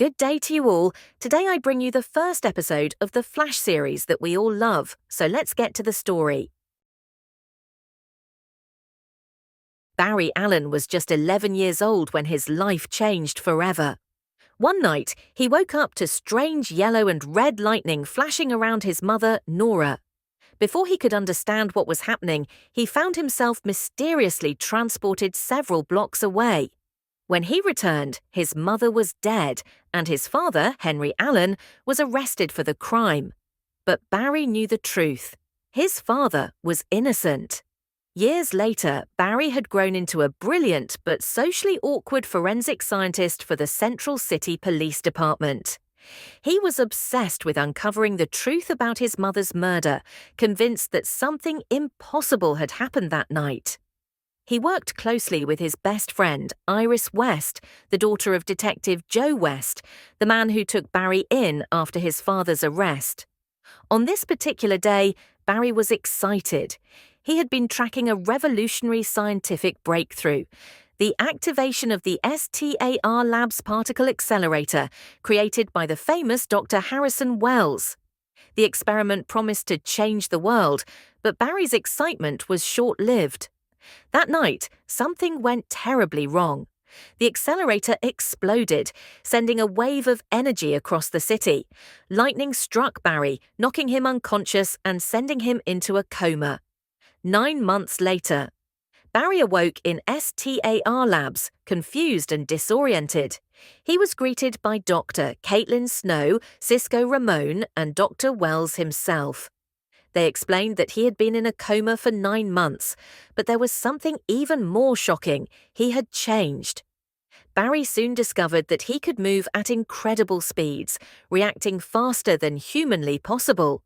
Good day to you all. Today I bring you the first episode of the Flsh series that we all love, so let's get to the story. Barry Allen was just 11 years old when his life changed forever. One night, he woke up to strange yellow and red lightning flashing around his mother, Nora. Before he could understand what was happening, he found himself mysteriously transported several blocks away. When he returned, his mother was dead, and his father, Henry Allen, was arrested for the crime. But Barry knew the truth. His father was innocent. Years later, Barry had grown into a brilliant but socially awkward forensic scientist for the Central City Police Department. He was obsessed with uncovering the truth about his mother's murder, convinced that something impossible had happened that night. He worked closely with his best friend, Iris West, the daughter of Detective Joe West, the man who took Barry in after his father's arrest. On this particular day, Barry was excited. He had been tracking a revolutionary scientific breakthrough, the activation of the STAR Labs particle accelerator, created by the famous Dr. Harrison Wells. The experiment promised to change the world, but Barry's excitement was short-lived. That night, something went terribly wrong. The accelerator exploded, sending a wave of energy across the city. Lightning struck Barry, knocking him unconscious and sending him into a coma. 9 months later, Barry awoke in STAR Labs, confused and disoriented. He was greeted by Dr. Caitlin Snow, Cisco Ramon, and Dr. Wells himself. They explained that he had been in a coma for 9 months, but there was something even more shocking. He had changed. Barry soon discovered that he could move at incredible speeds, reacting faster than humanly possible.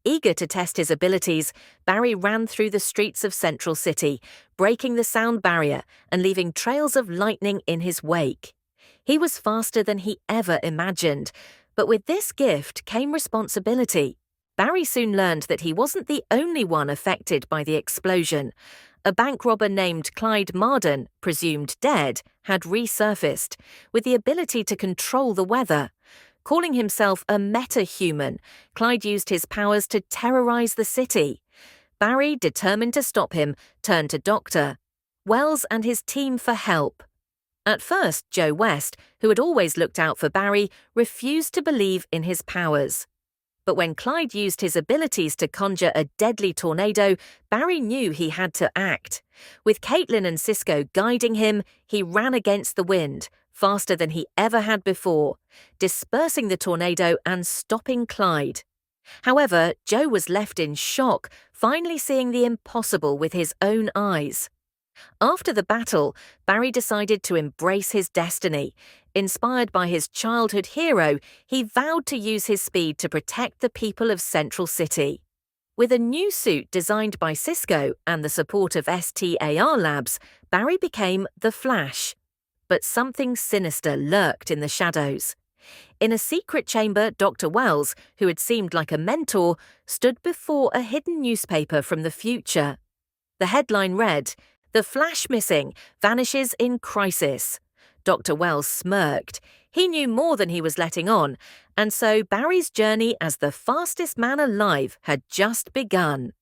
Eager to test his abilities, Barry ran through the streets of Central City, breaking the sound barrier and leaving trails of lightning in his wake. He was faster than he ever imagined, but with this gift came responsibility. Barry soon learned that he wasn't the only one affected by the explosion. A bank robber named Clyde Marden, presumed dead, had resurfaced, with the ability to control the weather. Calling himself a metahuman, Clyde used his powers to terrorize the city. Barry, determined to stop him, turned to Dr. Wells and his team for help. At first, Joe West, who had always looked out for Barry, refused to believe in his powers. But when Clyde used his abilities to conjure a deadly tornado, Barry knew he had to act. With Caitlin and Cisco guiding him, he ran against the wind, faster than he ever had before, dispersing the tornado and stopping Clyde. However, Joe was left in shock, finally seeing the impossible with his own eyes. After the battle, Barry decided to embrace his destiny. Inspired by his childhood hero, he vowed to use his speed to protect the people of Central City. With a new suit designed by Cisco and the support of STAR Labs, Barry became the Flsh. But something sinister lurked in the shadows. In a secret chamber, Dr. Wells, who had seemed like a mentor, stood before a hidden newspaper from the future. The headline read, "The Flsh missing, vanishes in crisis." Dr. Wells smirked. He knew more than he was letting on, and so Barry's journey as the fastest man alive had just begun.